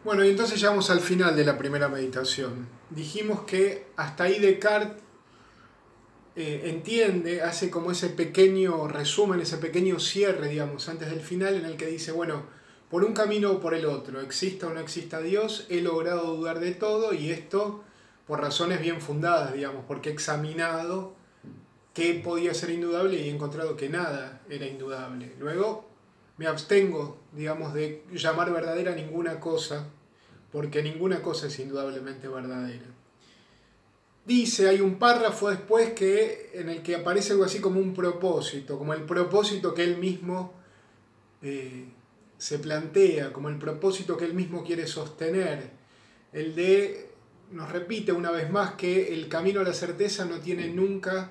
Bueno, y entonces llegamos al final de la primera meditación. Dijimos que hasta ahí Descartes entiende, hace como ese pequeño resumen, ese pequeño cierre, digamos, antes del final, en el que dice, bueno, por un camino o por el otro, exista o no exista Dios, he logrado dudar de todo, y esto por razones bien fundadas, digamos, porque he examinado qué podía ser indudable y he encontrado que nada era indudable. Luego me abstengo, digamos, de llamar verdadera ninguna cosa, porque ninguna cosa es indudablemente verdadera. Dice, hay un párrafo después en el que aparece algo así como un propósito, como el propósito que él mismo se plantea, como el propósito que él mismo quiere sostener, el de, nos repite una vez más que el camino a la certeza no tiene nunca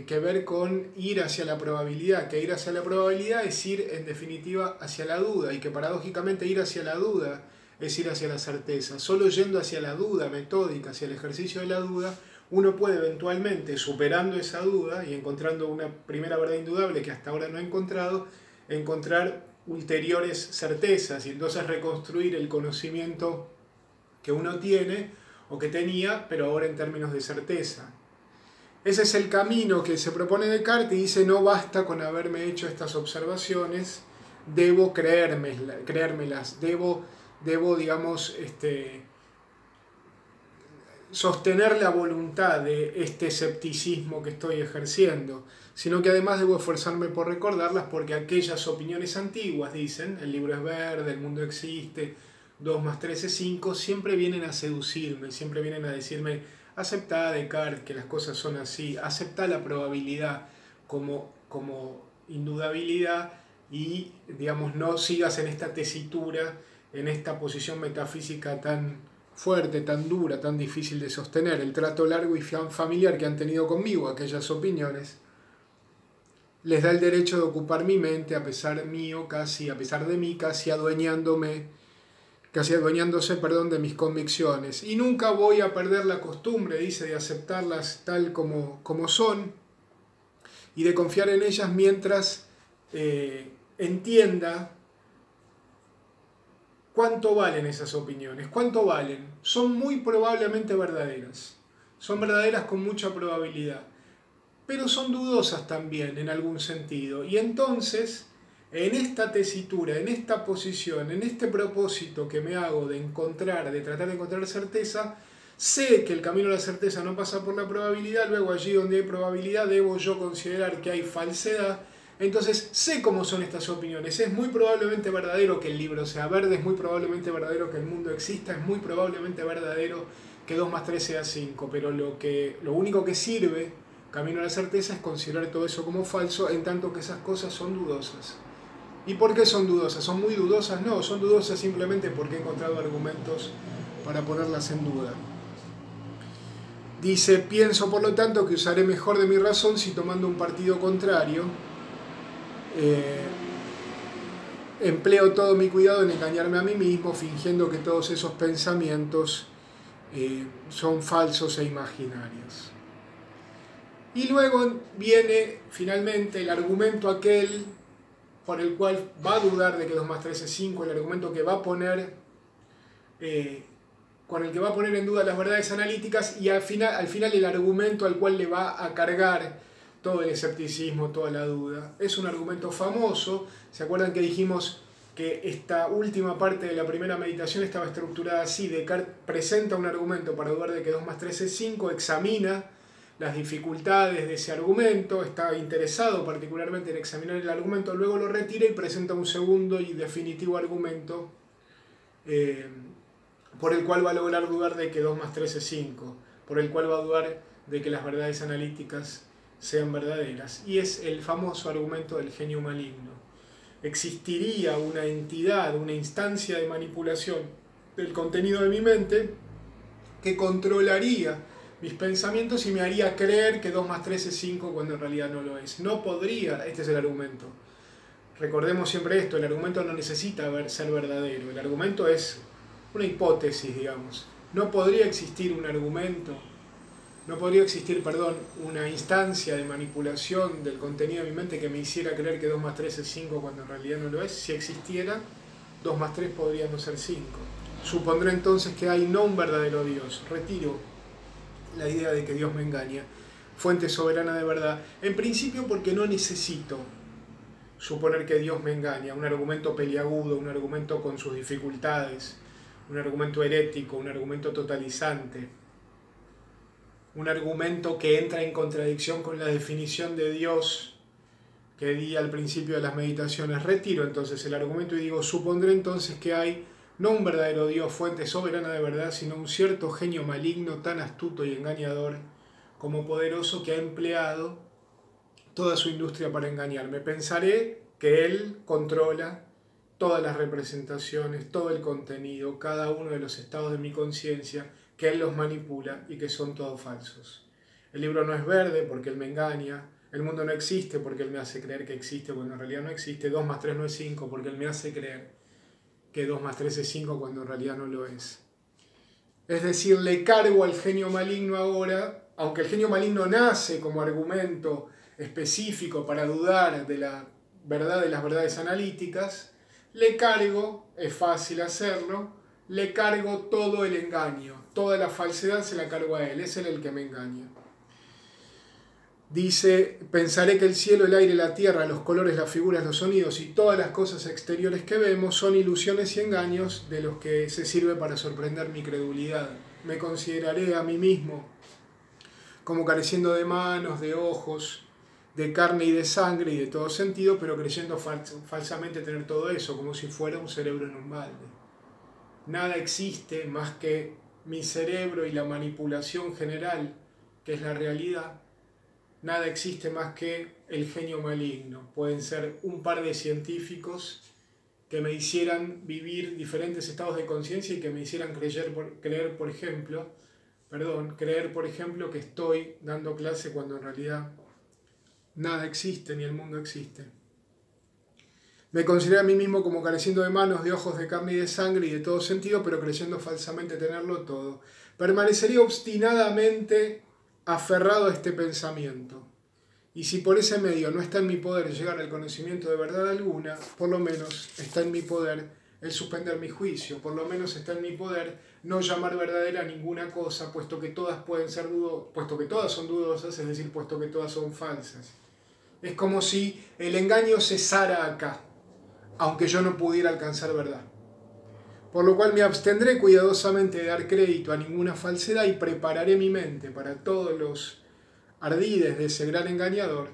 que ver con ir hacia la probabilidad, que ir hacia la probabilidad es ir en definitiva hacia la duda, y que paradójicamente ir hacia la duda es ir hacia la certeza. Solo yendo hacia la duda metódica, hacia el ejercicio de la duda, uno puede eventualmente, superando esa duda y encontrando una primera verdad indudable que hasta ahora no ha encontrado, encontrar ulteriores certezas y entonces reconstruir el conocimiento que uno tiene o que tenía, pero ahora en términos de certeza. Ese es el camino que se propone Descartes, y dice, no basta con haberme hecho estas observaciones, debo creérmelas, debo digamos, sostener la voluntad de este escepticismo que estoy ejerciendo, sino que además debo esforzarme por recordarlas, porque aquellas opiniones antiguas, dicen, el libro es verde, el mundo existe, 2 más 3 es 5, siempre vienen a seducirme, siempre vienen a decirme, aceptá, Descartes, que las cosas son así, aceptá la probabilidad como indudabilidad y, digamos, no sigas en esta tesitura, en esta posición metafísica tan fuerte, tan dura, tan difícil de sostener. El trato largo y familiar que han tenido conmigo, aquellas opiniones, les da el derecho de ocupar mi mente a pesar de mí, casi adueñándose de mis convicciones. Y nunca voy a perder la costumbre, dice, de aceptarlas tal como son y de confiar en ellas mientras entienda ¿cuánto valen esas opiniones? ¿Cuánto valen? Son muy probablemente verdaderas. Son verdaderas con mucha probabilidad. Pero son dudosas también en algún sentido. Y entonces, en esta tesitura, en esta posición, en este propósito que me hago de tratar de encontrar certeza, sé que el camino a la certeza no pasa por la probabilidad, luego allí donde hay probabilidad debo yo considerar que hay falsedad. Entonces sé cómo son estas opiniones. Es muy probablemente verdadero que el libro sea verde, es muy probablemente verdadero que el mundo exista, es muy probablemente verdadero que 2 más 3 sea 5, pero lo único que sirve, camino a la certeza, es considerar todo eso como falso, en tanto que esas cosas son dudosas. ¿Y por qué son dudosas? ¿Son muy dudosas? No, son dudosas simplemente porque he encontrado argumentos para ponerlas en duda. Dice, pienso por lo tanto que usaré mejor de mi razón si, tomando un partido contrario, empleo todo mi cuidado en engañarme a mí mismo, fingiendo que todos esos pensamientos son falsos e imaginarios. Y luego viene finalmente el argumento aquel por el cual va a dudar de que 2 más 3 es 5, el argumento que va a poner, con el que va a poner en duda las verdades analíticas, y al final el argumento al cual le va a cargar todo el escepticismo, toda la duda. Es un argumento famoso. ¿Se acuerdan que dijimos que esta última parte de la primera meditación estaba estructurada así? Descartes presenta un argumento para dudar de que 2 más 3 es 5, examina las dificultades de ese argumento, está interesado particularmente en examinar el argumento, luego lo retira y presenta un segundo y definitivo argumento por el cual va a lograr dudar de que 2 más 3 es 5, por el cual va a dudar de que las verdades analíticas sean verdaderas. Y es el famoso argumento del genio maligno. Existiría una entidad, una instancia de manipulación del contenido de mi mente que controlaría mis pensamientos y me haría creer que 2 más 3 es 5 cuando en realidad no lo es. No podría, este es el argumento. Recordemos siempre esto, el argumento no necesita ser verdadero, el argumento es una hipótesis, digamos. No podría existir un argumento, una instancia de manipulación del contenido de mi mente que me hiciera creer que 2 más 3 es 5 cuando en realidad no lo es. Si existiera, 2 más 3 podría no ser 5. supondré entonces que hay no un verdadero Dios. Retiro la idea de que Dios me engaña. Fuente soberana de verdad. En principio porque no necesito suponer que Dios me engaña. Un argumento peliagudo, un argumento con sus dificultades, un argumento herético, un argumento totalizante, un argumento que entra en contradicción con la definición de Dios que di al principio de las meditaciones. Retiro entonces el argumento y digo, supondré entonces que hay no un verdadero Dios, fuente soberana de verdad, sino un cierto genio maligno tan astuto y engañador como poderoso que ha empleado toda su industria para engañarme. Pensaré que Él controla todas las representaciones, todo el contenido, cada uno de los estados de mi conciencia, que Él los manipula y que son todos falsos. El libro no es verde porque Él me engaña, el mundo no existe porque Él me hace creer que existe cuando en realidad no existe, 2 más 3 no es 5 porque Él me hace creer que 2 más 3 es 5 cuando en realidad no lo es. Es decir, le cargo al genio maligno ahora, aunque el genio maligno nace como argumento específico para dudar de la verdad de las verdades analíticas, le cargo, es fácil hacerlo, le cargo todo el engaño, toda la falsedad se la cargo a él, es él el que me engaña. Dice, pensaré que el cielo, el aire, la tierra, los colores, las figuras, los sonidos y todas las cosas exteriores que vemos son ilusiones y engaños de los que se sirve para sorprender mi credulidad. Me consideraré a mí mismo como careciendo de manos, de ojos, de carne y de sangre y de todo sentido, pero creyendo falsamente tener todo eso, como si fuera un cerebro en un balde. Nada existe más que mi cerebro y la manipulación general, que es la realidad. Nada existe más que el genio maligno. Pueden ser un par de científicos que me hicieran vivir diferentes estados de conciencia y que me hicieran creer, por ejemplo, que estoy dando clase cuando en realidad nada existe ni el mundo existe. Me considero a mí mismo como careciendo de manos, de ojos, de carne y de sangre y de todo sentido, pero creyendo falsamente tenerlo todo. Permanecería obstinadamente aferrado a este pensamiento. Y si por ese medio no está en mi poder llegar al conocimiento de verdad alguna, por lo menos está en mi poder el suspender mi juicio, por lo menos está en mi poder no llamar verdadera ninguna cosa, puesto que todas son dudosas, es decir, puesto que todas son falsas. Es como si el engaño cesara acá, aunque yo no pudiera alcanzar verdad. Por lo cual me abstendré cuidadosamente de dar crédito a ninguna falsedad y prepararé mi mente para todos los ardides de ese gran engañador,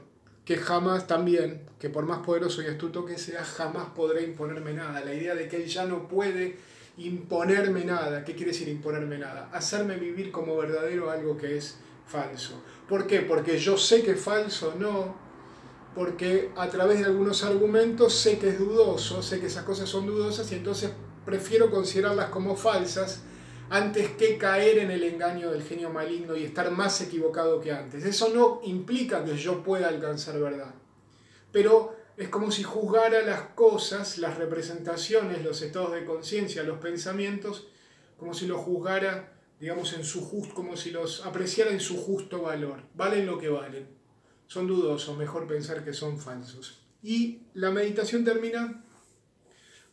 que jamás también, que por más poderoso y astuto que sea, jamás podré imponerme nada. La idea de que él ya no puede imponerme nada. ¿Qué quiere decir imponerme nada? Hacerme vivir como verdadero algo que es falso. ¿Por qué? Porque yo sé que es falso, no. Porque a través de algunos argumentos sé que es dudoso, sé que esas cosas son dudosas y entonces prefiero considerarlas como falsas antes que caer en el engaño del genio maligno y estar más equivocado que antes. Eso no implica que yo pueda alcanzar verdad, pero es como si juzgara las cosas, las representaciones, los estados de conciencia, los pensamientos, como si los juzgara, digamos, como si los apreciara en su justo valor. Valen lo que valen. Son dudosos, mejor pensar que son falsos. Y la meditación termina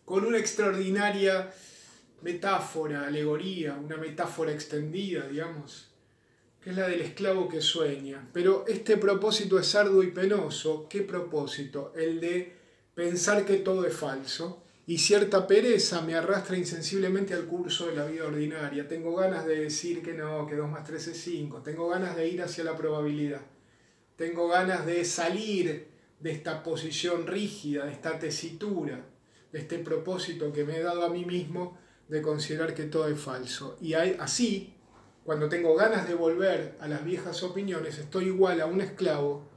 con una extraordinaria metáfora, alegoría, una metáfora extendida, digamos, que es la del esclavo que sueña. Pero este propósito es arduo y penoso. ¿Qué propósito? El de pensar que todo es falso, y cierta pereza me arrastra insensiblemente al curso de la vida ordinaria. Tengo ganas de decir que no, que 2 más 3 es 5. Tengo ganas de ir hacia la probabilidad. Tengo ganas de salir de esta posición rígida, de esta tesitura, de este propósito que me he dado a mí mismo de considerar que todo es falso. Y así, cuando tengo ganas de volver a las viejas opiniones, estoy igual a un esclavo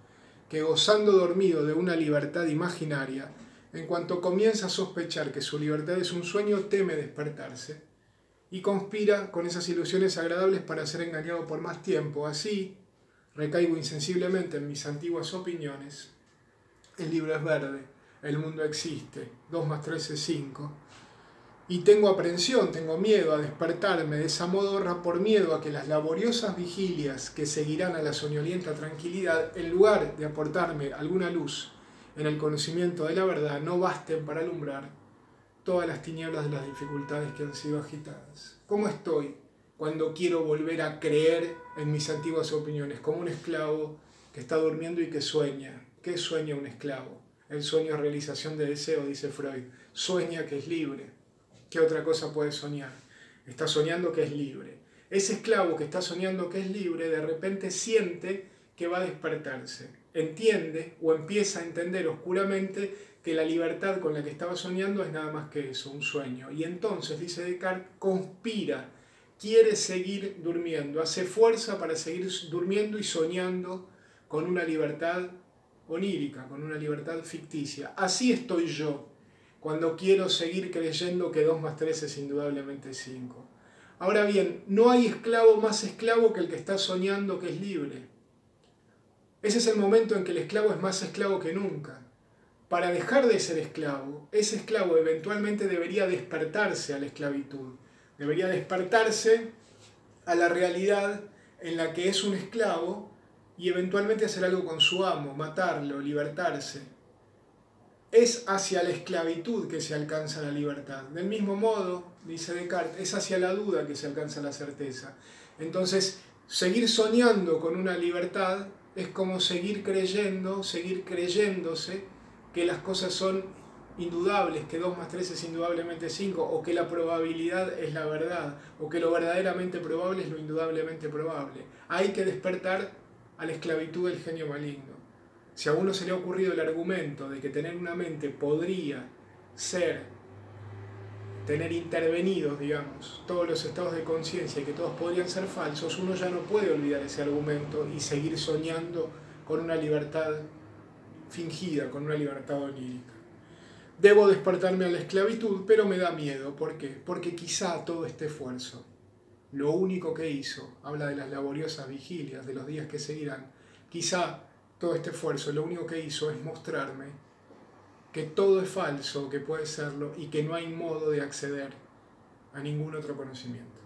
que, gozando dormido de una libertad imaginaria, en cuanto comienza a sospechar que su libertad es un sueño, teme despertarse y conspira con esas ilusiones agradables para ser engañado por más tiempo. Así, recaigo insensiblemente en mis antiguas opiniones. El libro es verde, el mundo existe, 2 más 3 es 5. Y tengo aprensión, tengo miedo a despertarme de esa modorra por miedo a que las laboriosas vigilias que seguirán a la soñolienta tranquilidad, en lugar de aportarme alguna luz en el conocimiento de la verdad, no basten para alumbrar todas las tinieblas de las dificultades que han sido agitadas. ¿Cómo estoy cuando quiero volver a creer en mis antiguas opiniones? Como un esclavo que está durmiendo y que sueña. ¿Qué sueña un esclavo? El sueño es realización de deseo, dice Freud. Sueña que es libre. ¿Qué otra cosa puede soñar? Está soñando que es libre. Ese esclavo que está soñando que es libre, de repente siente que va a despertarse. Entiende o empieza a entender oscuramente que la libertad con la que estaba soñando es nada más que eso, un sueño. Y entonces, dice Descartes, conspira, quiere seguir durmiendo, hace fuerza para seguir durmiendo y soñando con una libertad onírica, con una libertad ficticia. Así estoy yo, cuando quiero seguir creyendo que 2 más 3 es indudablemente 5. Ahora bien, no hay esclavo más esclavo que el que está soñando que es libre. Ese es el momento en que el esclavo es más esclavo que nunca. Para dejar de ser esclavo, ese esclavo eventualmente debería despertarse a la esclavitud. Debería despertarse a la realidad en la que es un esclavo y eventualmente hacer algo con su amo, matarlo, libertarse. Es hacia la esclavitud que se alcanza la libertad. Del mismo modo, dice Descartes, es hacia la duda que se alcanza la certeza. Entonces, seguir soñando con una libertad es como seguir creyendo, seguir creyéndose que las cosas son indudables, que 2 más 3 es indudablemente 5, o que la probabilidad es la verdad, o que lo verdaderamente probable es lo indudablemente probable. Hay que despertar a la esclavitud del genio maligno. Si a uno se le ha ocurrido el argumento de que tener una mente podría ser tener intervenidos, digamos, todos los estados de conciencia y que todos podrían ser falsos, uno ya no puede olvidar ese argumento y seguir soñando con una libertad fingida, con una libertad onírica. Debo despertarme a la esclavitud, pero me da miedo. ¿Por qué? Porque quizá todo este esfuerzo, lo único que hizo, habla de las laboriosas vigilias, de los días que seguirán, quizá todo este esfuerzo lo único que hizo es mostrarme que todo es falso, que puede serlo, y que no hay modo de acceder a ningún otro conocimiento.